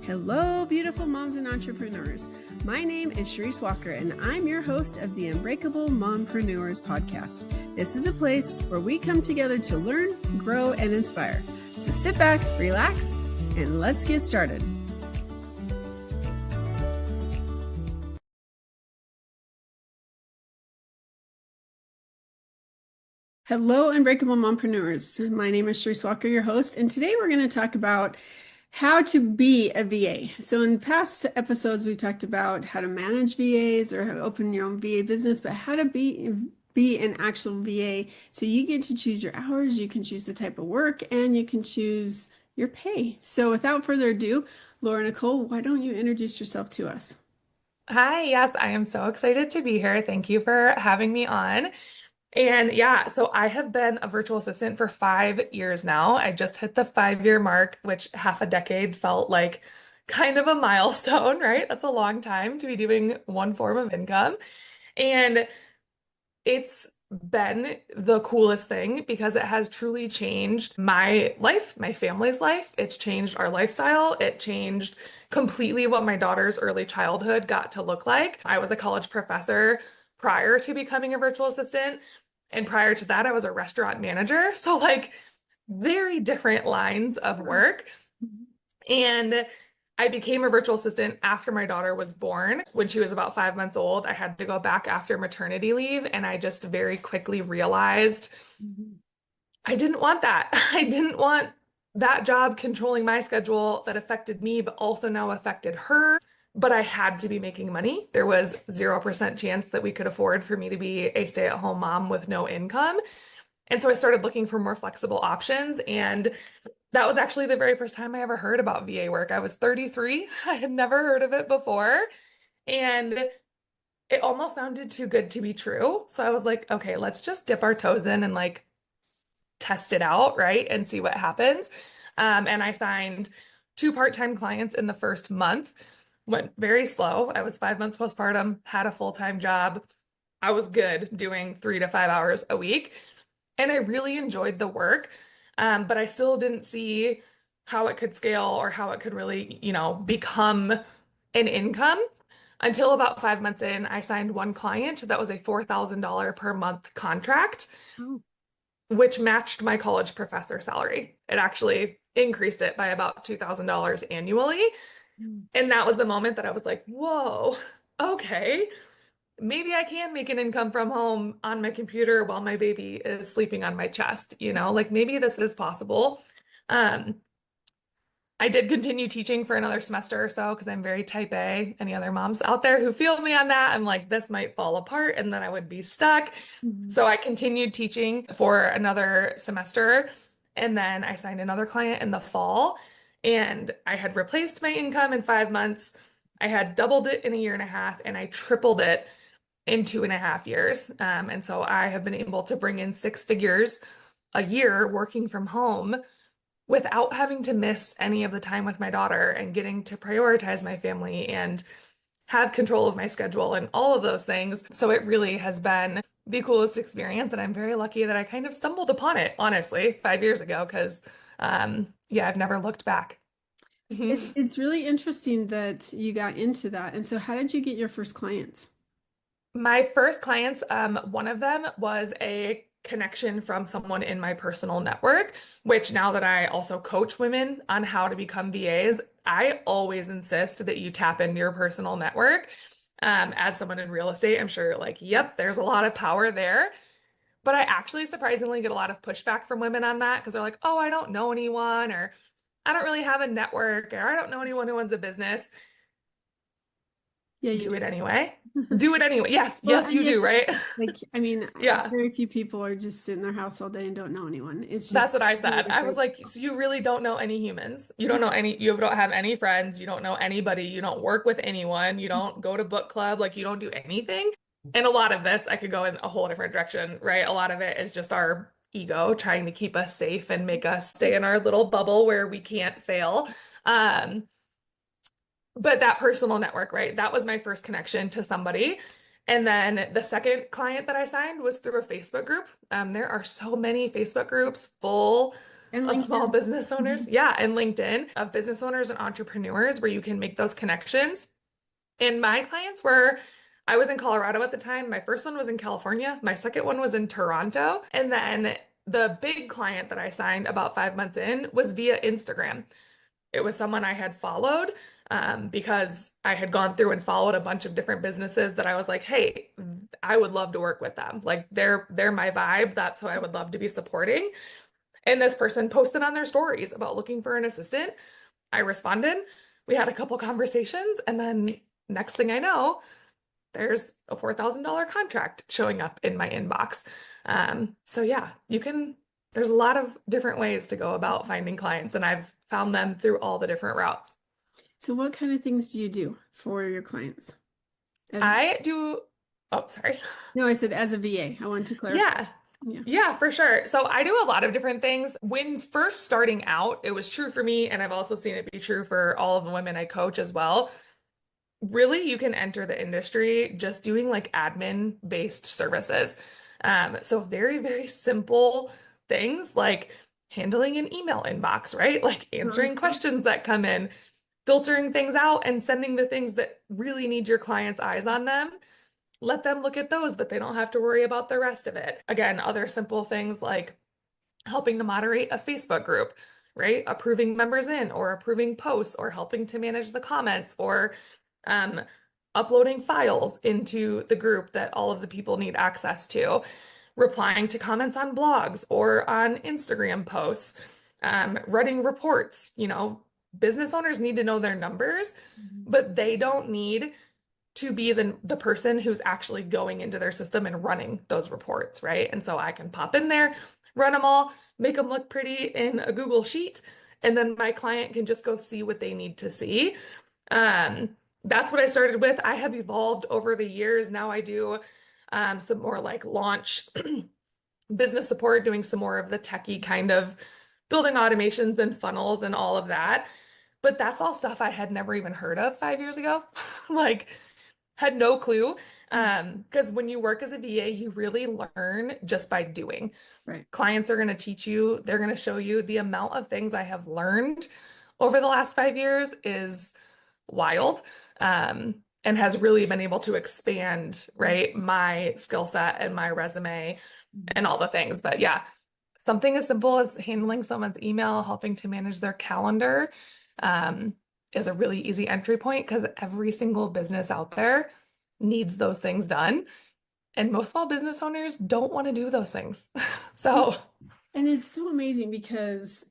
Hello, beautiful moms and entrepreneurs. My name is Charisse Walker, and I'm your host of the Unbreakable Mompreneurs podcast. This is a place where we come together to learn, grow, and inspire. So sit back, relax, and let's get started. Hello, Unbreakable Mompreneurs. My name is Charisse Walker, your host, and today we're going to talk about how to be a VA. So in past episodes, we talked about how to manage VAs or how to open your own VA business, but how to be an actual VA. So you get to choose your hours, you can choose the type of work, and you can choose your pay. So without further ado, Laura Nicole, why don't you introduce yourself to us? Hi, yes, I am so excited to be here. Thank you for having me on. And yeah, so I have been a virtual assistant for 5 years now. I just hit the 5 year mark, which half a decade felt like kind of a milestone, right? That's a long time to be doing one form of income. And it's been the coolest thing because it has truly changed my life, my family's life. It's changed our lifestyle. It changed completely what my daughter's early childhood got to look like. I was a college professor prior to becoming a virtual assistant. And prior to that, I was a restaurant manager. So, like, very different lines of work. And I became a virtual assistant after my daughter was born. When she was about 5 months old, I had to go back after maternity leave. And I just very quickly realized I didn't want that. I didn't want that job controlling my schedule that affected me, but also now affected her. But I had to be making money. There was 0% chance that we could afford for me to be a stay-at-home mom with no income. And so I started looking for more flexible options. And that was actually the very first time I ever heard about VA work. I was 33. I had never heard of it before. And it almost sounded too good to be true. So I was like, okay, let's just dip our toes in and like test it out, right? And see what happens. And I signed 2 part-time clients in the first month. Went very slow. I was 5 months postpartum, had a full-time job. I was good doing 3 to 5 hours a week. And I really enjoyed the work. But I still didn't see how it could scale or how it could really, become an income until about 5 months in. I signed one client that was a $4,000 per month contract, Oh. which matched my college professor salary. It actually increased it by about $2,000 annually. And that was the moment that I was like, whoa, okay, maybe I can make an income from home on my computer while my baby is sleeping on my chest, like maybe this is possible. Um, I did continue teaching for another semester or so because I'm very type A. Any other moms out there who feel me on that? I'm like, this might fall apart and then I would be stuck. So I continued teaching for another semester. And then I signed another client in the fall. And I had replaced my income in 5 months. I had doubled it in a year and a half, and I tripled it in 2.5 years. And so I have been able to bring in 6 figures a year working from home without having to miss any of the time with my daughter and getting to prioritize my family and have control of my schedule and all of those things. So it really has been the coolest experience. And I'm very lucky that I kind of stumbled upon it, honestly, 5 years ago, because yeah, I've never looked back. It's really interesting that you got into that. And so how did you get your first clients? My first clients, one of them was a connection from someone in my personal network, which now that I also coach women on how to become VAs, I always insist that you tap into your personal network. As someone in real estate, I'm sure you're like, yep, there's a lot of power there. But I actually surprisingly get a lot of pushback from women on that because they're like, oh, I don't know anyone, or I don't really have a network, or I don't know anyone who owns a business. Yeah, you Do it do. anyway. Do it anyway. Yes, Well, yes, and you do, right? Yeah. very few people are just sitting in their house all day and don't know anyone. It's That's just what I really said. I was great. like, so you really don't know any humans. You don't have any friends. You don't know anybody. You don't work with anyone. You don't go to book club. Like you don't do anything. And a lot of this, I could go in a whole different direction, right? A lot of it is just our ego trying to keep us safe and make us stay in our little bubble where we can't fail. Um, but that personal network, right? That was my first connection to somebody. And then the second client that I signed was through a Facebook group. There are so many Facebook groups full And of small LinkedIn. business owners. Mhm. Yeah, and LinkedIn of business owners and entrepreneurs where you can make those connections. And my clients were, I was in Colorado at the time. My first one was in California. My second one was in Toronto. And then the big client that I signed about 5 months in was via Instagram. It was someone I had followed because I had gone through and followed a bunch of different businesses that I was like, hey, I would love to work with them. Like they're my vibe. That's who I would love to be supporting. And this person posted on their stories about looking for an assistant. I responded. We had a couple conversations, and then next thing I know, there's a $4,000 contract showing up in my inbox. So yeah, there's a lot of different ways to go about finding clients, and I've found them through all the different routes. So what kind of things do you do for your clients? As I do, oh, sorry. No, I said as a VA. I want to clarify. Yeah. Yeah. Yeah, for sure. So I do a lot of different things. When first starting out, it was true for me, and I've also seen it be true for all of the women I coach as well. Really, you can enter the industry just doing like admin based services. So very, very simple things like handling an email inbox, right? Like answering Okay. questions that come in, filtering things out, and sending the things that really need your client's eyes on them. Let them look at those, but they don't have to worry about the rest of it. Again, other simple things like helping to moderate a Facebook group, right? Approving members in or approving posts or helping to manage the comments or um, uploading files into the group that all of the people need access to, replying to comments on blogs or on Instagram posts, running reports. Business owners need to know their numbers, Mhm. but they don't need to be the person who's actually going into their system and running those reports, right? And so I can pop in there, run them all, make them look pretty in a Google sheet, and then my client can just go see what they need to see. That's what I started with. I have evolved over the years. Now I do some more like launch business support, doing some more of the techie kind of building automations and funnels and all of that. But that's all stuff I had never even heard of 5 years ago. Like, had no clue. Because when you work as a VA, you really learn just by doing. Right. Clients are going to teach you, they're going to show you. The amount of things I have learned over the last 5 years is wild. And has really been able to expand, right, my skill set and my resume and all the things. But yeah, something as simple as handling someone's email, helping to manage their calendar, um, is a really easy entry point because every single business out there needs those things done. And most small business owners don't want to do those things. So, And it's so amazing because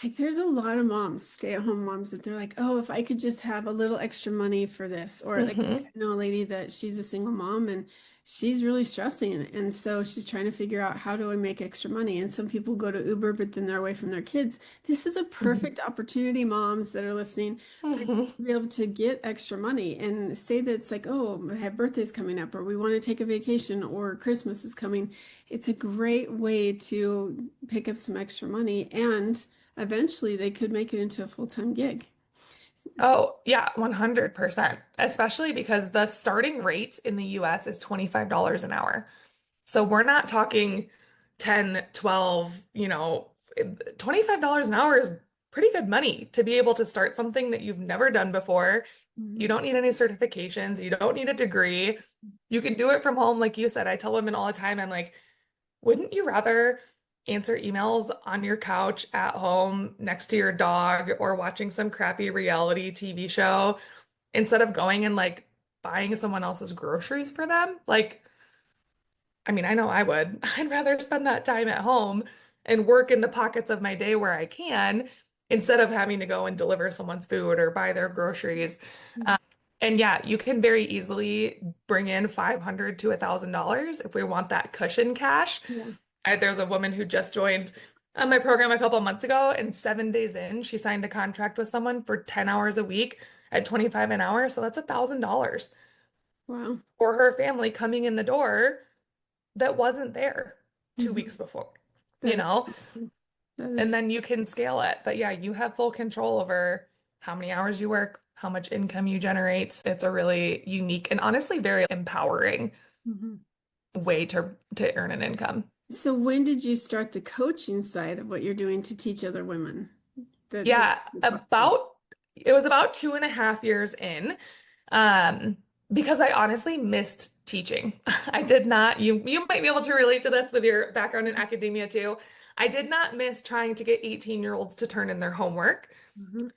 like there's a lot of moms, stay-at-home moms that they're like, oh, if I could just have a little extra money for this. Or like I mhm. know a lady that she's a single mom and she's really stressing. And so she's trying to figure out how do I make extra money? And some people go to Uber, but then they're away from their kids. This is a Mhm. perfect opportunity, moms that are listening, for you Mhm. to be able to get extra money and say that it's like, oh, I have birthdays coming up, or we want to take a vacation, or Christmas is coming. It's a great way to pick up some extra money and eventually they could make it into a full-time gig. So, Oh, yeah, 100%. Especially because the starting rate in the US is $25 an hour. So we're not talking 10, 12, $25 an hour is pretty good money to be able to start something that you've never done before. You mhm, don't need any certifications, you don't need a degree. You can do it from home. Like you said, I tell women all the time, I'm like, wouldn't you rather answer emails on your couch at home next to your dog or watching some crappy reality TV show instead of going and like buying someone else's groceries for them? Like, I mean, I know I would. I'd rather spend that time at home and work in the pockets of my day where I can instead of having to go and deliver someone's food or buy their groceries. mhm. And yeah, you can very easily bring in $500 to $1,000 if we want that cushion cash. Yeah. There's a woman who just joined my program a couple of months ago, and 7 days in, she signed a contract with someone for 10 hours a week at 25 an hour. So that's $1,000 Wow. for her family coming in the door that wasn't there two Mhm. weeks before, you That is know? awesome. That And is, then you can scale it. But yeah, you have full control over how many hours you work, how much income you generate. It's a really unique and honestly very empowering mhm. way to earn an income. So when did you start the coaching side of what you're doing to teach other women? Yeah, The possible. it was about 2.5 years in. Um, because I honestly missed teaching. I did not, you might be able to relate to this with your background in academia too. I did not miss trying to get 18-year-olds to turn in their homework. Mhm.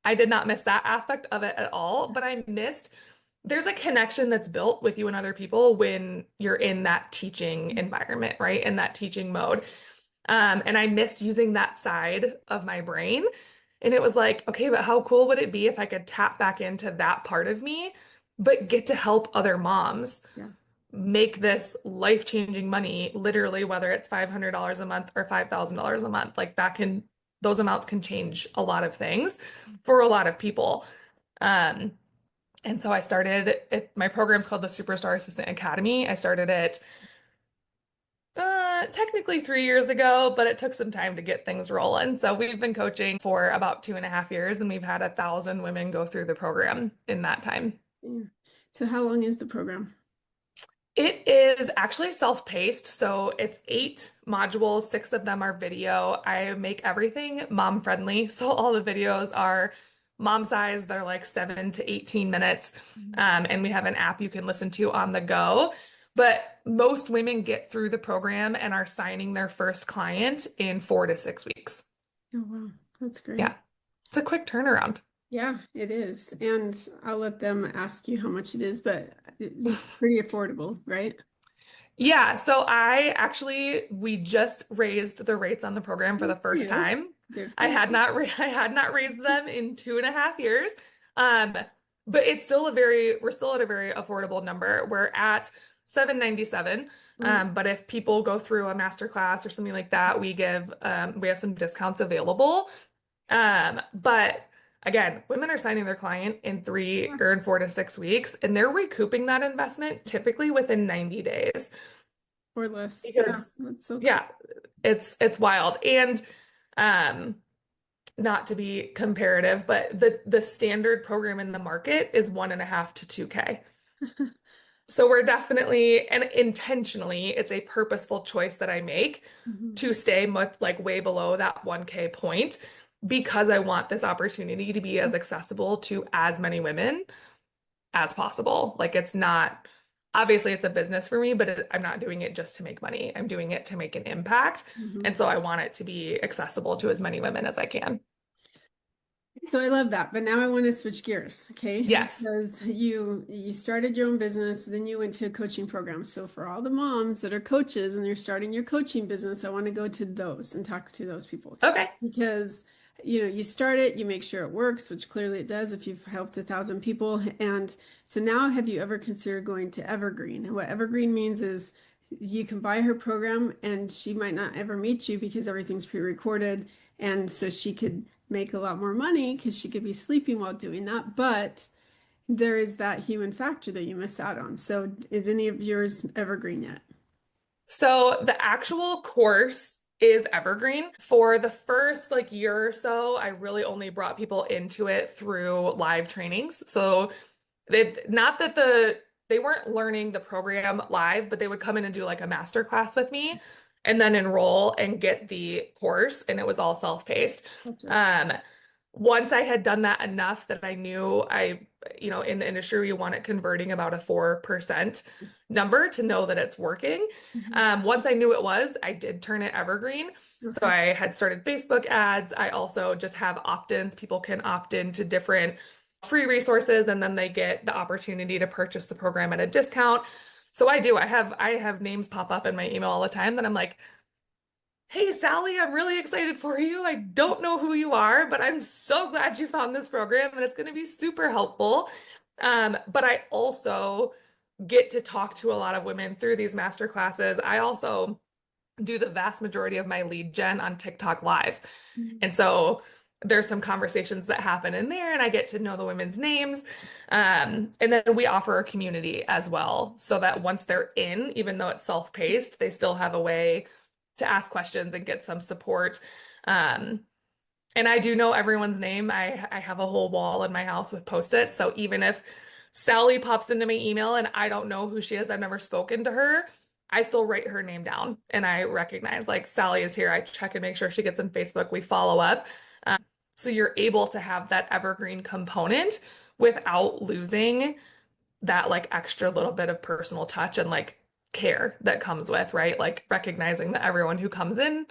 I did not miss that aspect of it at all, but I missed there's a connection that's built with you and other people when you're in that teaching environment, right? In that teaching mode. And I missed using that side of my brain. And it was like, okay, but how cool would it be if I could tap back into that part of me, but get to help other moms Yeah. make this life-changing money, literally, whether it's $500 a month or $5,000 a month. Like those amounts can change a lot of things for a lot of people. Um, and so I started it, my program's called the Superstar Assistant Academy. I started it technically 3 years ago, but it took some time to get things rolling. So we've been coaching for about 2.5 years, and we've had 1,000 women go through the program in that time. Yeah. So how long is the program? It is actually self-paced, so it's 8 modules, 6 of them are video. I make everything mom friendly, so all the videos are mom size. They're like 7 to 18 minutes, Mhm. and we have an app you can listen to on the go. But most women get through the program and are signing their first client in 4 to 6 weeks. Oh, wow. That's Yeah, great. it's a quick turnaround. Yeah, it is. And I'll let them ask you how much it is, but it's pretty affordable, right? Yeah, so we just raised the rates on the program for the first Yeah. time. Good for you. I had not raised them in 2.5 years. Um, but we're still at a very affordable number. We're at 797. Mm. But if people go through a master class or something like that, we have some discounts available. But again, women are signing their client in three Yeah. or in 4 to 6 weeks, and they're recouping that investment typically within 90 days. Or less. Yeah, Because that's so cool. yeah, it's wild. And um not to be comparative, but the standard program in the market is 1.5 to 2K. So we're definitely and intentionally, it's a purposeful choice that I make Mhm. to stay much like way below that 1K point because I want this opportunity to be as accessible to as many women as possible. Like it's not, obviously it's a business for me, but I'm not doing it just to make money. I'm doing it to make an impact. Mhm. And so I want it to be accessible to as many women as I can. So I love that, but now I want to switch gears, okay? Yes. Because you started your own business, then you went to a coaching program. So for all the moms that are coaches and you're starting your coaching business, I want to go to those and talk to those people Okay. because you start it, you make sure it works, which clearly it does if you've helped 1,000 people. And so now, have you ever considered going to Evergreen? And what Evergreen means is you can buy her program, and she might not ever meet you because everything's pre-recorded, and so she could make a lot more money because she could be sleeping while doing that. But there is that human factor that you miss out on. So is any of yours evergreen yet? So the actual course is Evergreen. For the first like year or so, I really only brought people into it through live trainings. So not that they weren't learning the program live, but they would come in and do like a master class with me and then enroll and get the course, and it was all self-paced. Gotcha. Um, Once I had done that enough that I knew in the industry, we want it converting about a 4% number to know that it's working. Mhm. Once I knew it was, I did turn it evergreen. So Okay. I had started Facebook ads. I also just have opt-ins. People can opt in to different free resources, and then they get the opportunity to purchase the program at a discount. So I do. I have names pop up in my email all the time that I'm like, "Hey Sally, I'm really excited for you. I don't know who you are, but I'm so glad you found this program and it's going to be super helpful." But I also get to talk to a lot of women through these master classes. I also do the vast majority of my lead gen on TikTok Live. Mhm. And so there's some conversations that happen in there, and I get to know the women's names. And then we offer a community as well, so that once they're in, even though it's self-paced, they still have a way to ask questions and get some support. Um, and I do know everyone's name. I have a whole wall in my house with post-its. So even if Sally pops into my email and I don't know who she is, I've never spoken to her, I still write her name down and I recognize like Sally is here. I check and make sure she gets in Facebook. We follow up. So you're able to have that evergreen component without losing that like extra little bit of personal touch and like care that comes with, right? Like recognizing that everyone who comes in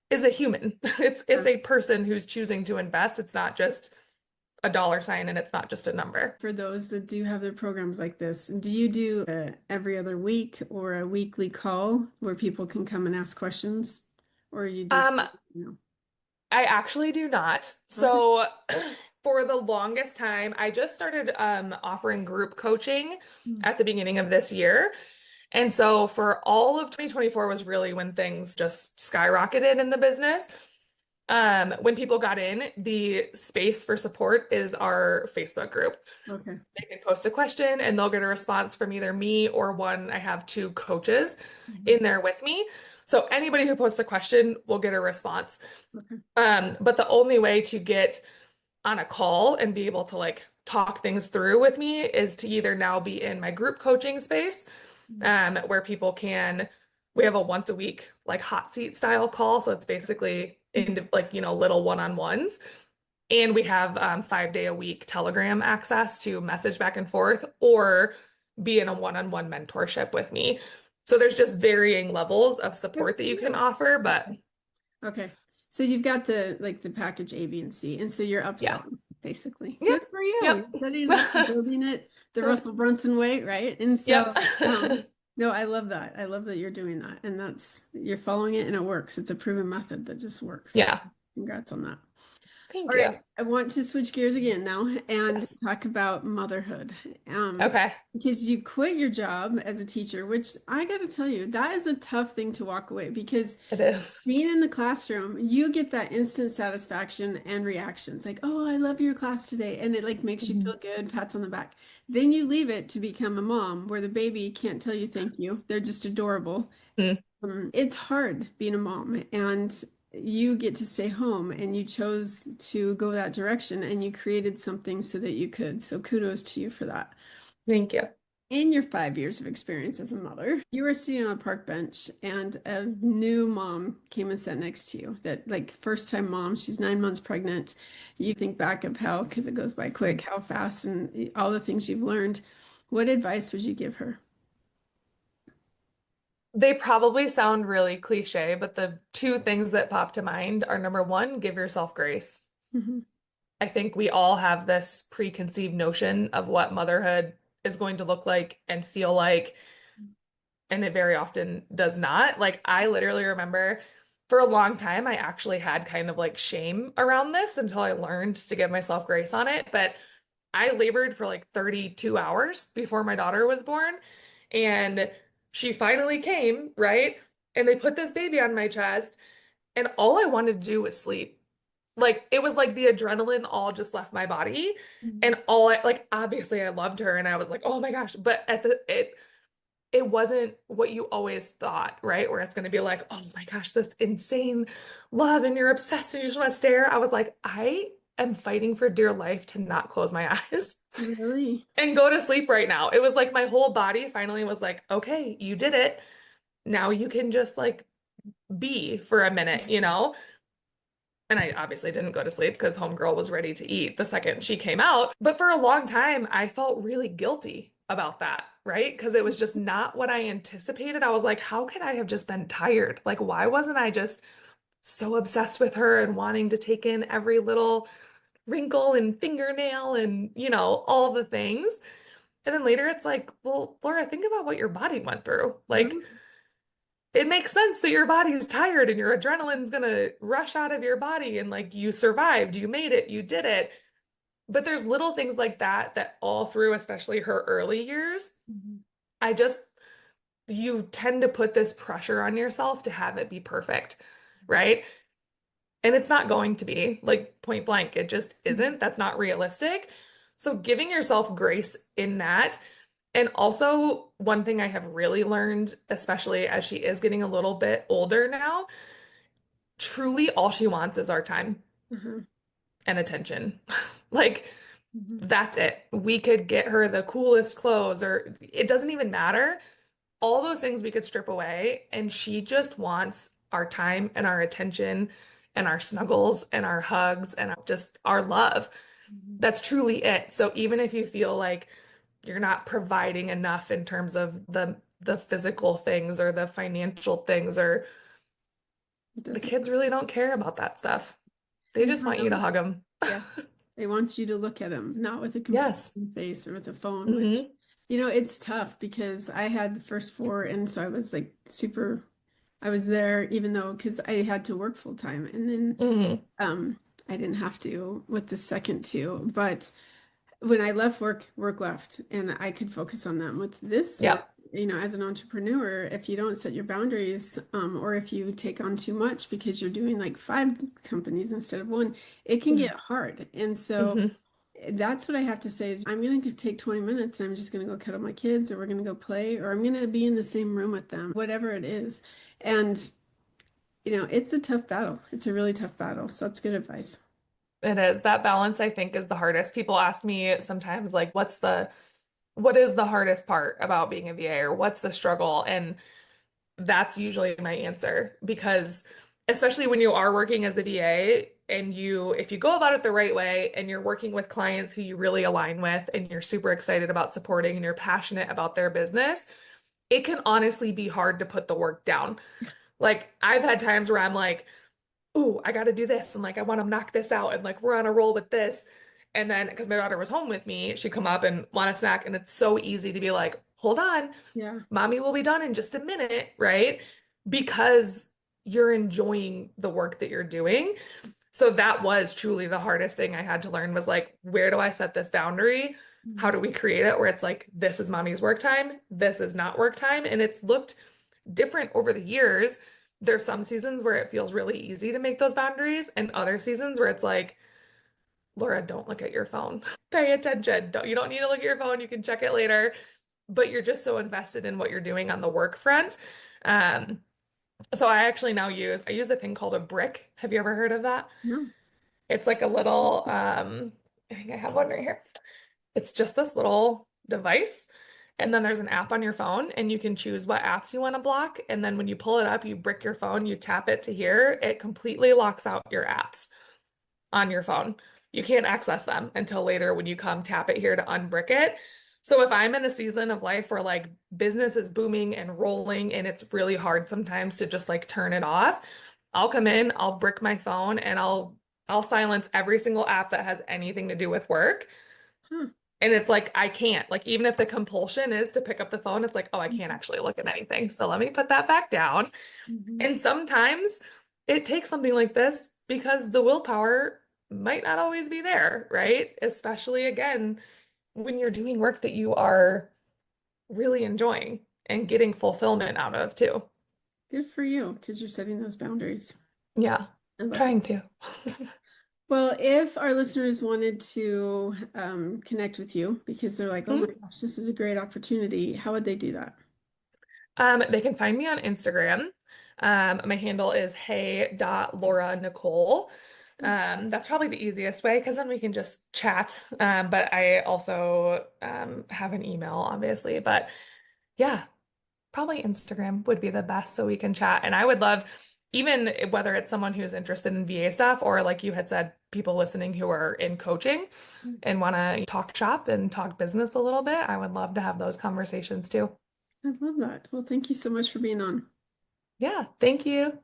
is a human. It's a person who's choosing to invest. It's not just a dollar sign and it's not just a number. For those that do have their programs like this, do you do every other week or a weekly call where people can come and ask questions? Or you do, Um, you I actually do not. Okay. So for the longest time, I just started offering group coaching Mm. at the beginning of this year. And so for all of 2024 was really when things just skyrocketed in the business. When people got in, the space for support is our Facebook group. Okay. They can post a question and they'll get a response from either me or one. I have two coaches Mhm. in there with me. So anybody who posts a question will get a response. Okay. But the only way to get on a call and be able to like talk things through with me is to either now be in my group coaching space, Mhm. where people can, we have a once a week like hot seat style call. So it's basically Mhm. into like, little one-on-ones. And we have 5 day a week Telegram access to message back and forth or be in a one-on-one mentorship with me. So there's just varying levels of Good support for that you can you. offer, but Okay. So you've got the like the package A, B, and C, and so you're yeah. upselling basically. Yep. Good for you. You're Yep. setting it up, building it the Russell Brunson way, right? And Yep. so, no, I love that. I love that you're doing that, and that's you're following it, and it works. It's a proven method that just works. So Yeah. congrats on that. Thank All you. right, I want to switch gears again now and Yes. talk about motherhood. Okay. Because you quit your job as a teacher, which I got to tell you, that is a tough thing to walk away because It is. being in the classroom, you get that instant satisfaction and reactions like, "Oh, I love your class today," and it like makes you feel Mhm. good, pats on the back. Then you leave it to become a mom where the baby can't tell you thank you. They're just adorable. Mm. It's hard being a mom, and you get to stay home, and you chose to go that direction, and you created something so that you could. So kudos to you for that. Thank you. In your 5 years of experience as a mother, you were sitting on a park bench, and a new mom came and sat next to you. That like first time mom, she's 9 months pregnant. You think back of how, because it goes by quick, how fast, and all the things you've learned. What advice would you give her? They probably sound really cliche, but the two things that pop to mind are number one, give yourself grace. Mhm. I think we all have this preconceived notion of what motherhood is going to look like and feel like, and it very often does not. Like, I literally remember for a long time, I actually had kind of like shame around this until I learned to give myself grace on it. But I labored for like 32 hours before my daughter was born, and she finally came, right? And they put this baby on my chest, and all I wanted to do was sleep. Like it was like the adrenaline all just left my body. Mhm. And all I like obviously I loved her and I was like, "Oh my gosh." But at the it wasn't what you always thought, right? Where it's going to be like, "Oh my gosh, this insane love and you're obsessed and you just want to stare." I was like, "I am fighting for dear life to not close my eyes Really? and go to sleep right now." It was like my whole body finally was like, "Okay, you did it. Now you can just like be for a minute, you know?" And I obviously didn't go to sleep because homegirl was ready to eat the second she came out. But for a long time, I felt really guilty about that, right? Because it was just not what I anticipated. I was like, how could I have just been tired? Like, why wasn't I just so obsessed with her and wanting to take in every little wrinkle and fingernail and, all the things? And then later it's like, well, Laura, think about what your body went through. Like, Mhm. it makes sense that your body is tired and your adrenaline's gonna rush out of your body and like you survived, you made it, you did it. But there's little things like that that all through, especially her early years, Mhm. I just, you tend to put this pressure on yourself to have it be perfect, right? And it's not going to be like point blank. It just Mhm. isn't. That's not realistic. So giving yourself grace in that. And also, one thing I have really learned, especially as she is getting a little bit older now, truly all she wants is our time Uh-huh. and attention. Like, Mhm. that's it. We could get her the coolest clothes, or it doesn't even matter. all those things we could strip away, and she just wants our time and our attention and our snuggles and our hugs and just our love. Mhm. That's truly it. So even if you feel like you're not providing enough in terms of the physical things or the financial things, or It the doesn't. kids really don't care about that stuff. They They just want want you to them. hug them. Yeah. They want you to look at them, not with a computer Yes. face or with a phone, which, Hmm. it's tough because I had the first four. And so I was like super, I was there even though, because I had to work full time. And then Hmm. I didn't have to with the second two. But when I left work, work left, and I could focus on them. With this one, Yep. as an entrepreneur, if you don't set your boundaries, or if you take on too much because you're doing like five companies instead of one, it can get hard. And so Hmm. that's what I have to say is I'm going to take 20 minutes and I'm just going to go cuddle my kids, or we're going to go play, or I'm going to be in the same room with them, whatever it is. And, it's a tough battle. It's a really tough battle. So that's good advice. It is. That balance, I think, is the hardest. People ask me sometimes, like, what is the hardest part about being a VA, or what's the struggle? And that's usually my answer, because especially when you are working as the VA, and if you go about it the right way and you're working with clients who you really align with and you're super excited about supporting and you're passionate about their business, it can honestly be hard to put the work down. Like, I've had times where I'm like, ooh, I got to do this. And like, I want to knock this out. And like, we're on a roll with this. And then, because my daughter was home with me, she'd come up and want a snack. And it's so easy to be like, hold on, Yeah. mommy will be done in just a minute, right? Because you're enjoying the work that you're doing. So that was truly the hardest thing I had to learn, was like, where do I set this boundary? How do we create it where it's like, this is mommy's work time, this is not work time? And it's looked different over the years. There's some seasons where it feels really easy to make those boundaries, and other seasons where it's like, Laura, don't look at your phone. Pay attention. You don't need to look at your phone. You can check it later, but you're just so invested in what you're doing on the work front. Um, so I use a thing called a brick. Have you ever heard of that? No. It's like a little, I think I have one right here. It's just this little device. And then there's an app on your phone, and you can choose what apps you want to block. And then when you pull it up, you brick your phone, you tap it to here, it completely locks out your apps on your phone. You can't access them until later when you come tap it here to unbrick it. So if I'm in a season of life where like business is booming and rolling and it's really hard sometimes to just like turn it off, I'll come in, I'll brick my phone, and I'll silence every single app that has anything to do with work. Huh. And it's like, I can't, like, even if the compulsion is to pick up the phone, it's like, oh, I can't Mhm. actually look at anything. So let me put that back down. Mhm. And sometimes it takes something like this, because the willpower might not always be there, right? Especially again, when you're doing work that you are really enjoying and getting fulfillment out of too. Good for you because you're setting those boundaries. Yeah, I love it. trying to. Well, if our listeners wanted to connect with you because they're like, oh my Mhm. gosh, this is a great opportunity, how would they do that? They can find me on Instagram. My handle is hey.Laura Nicole. That's probably the easiest way, because then we can just chat. But I also have an email, obviously. But yeah, probably Instagram would be the best so we can chat. And I would love, even whether it's someone who's interested in VA stuff, or like you had said, people listening who are in coaching and want to talk shop and talk business a little bit, I would love to have those conversations too. I love that. Well, thank you so much for being on. Yeah, thank you.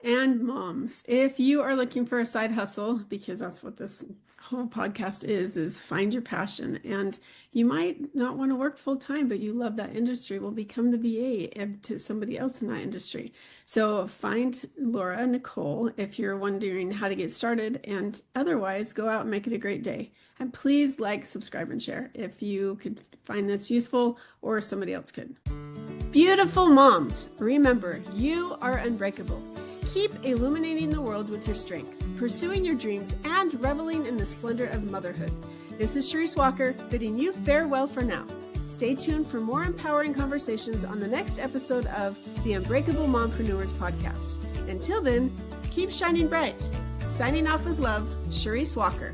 And moms, if you are looking for a side hustle, because that's what this whole podcast is find your passion. And you might not want to work full time, but you love that industry. Well, become the VA and to somebody else in that industry. So find Laura Nicole if you're wondering how to get started. And otherwise, go out and make it a great day. And please like, subscribe, and share if you could find this useful or somebody else could. Beautiful moms, remember, you are unbreakable. Keep illuminating the world with your strength, pursuing your dreams, and reveling in the splendor of motherhood. This is Charisse Walker, bidding you farewell for now. Stay tuned for more empowering conversations on the next episode of the Unbreakable Mompreneurs podcast. Until then, keep shining bright. Signing off with love, Charisse Walker.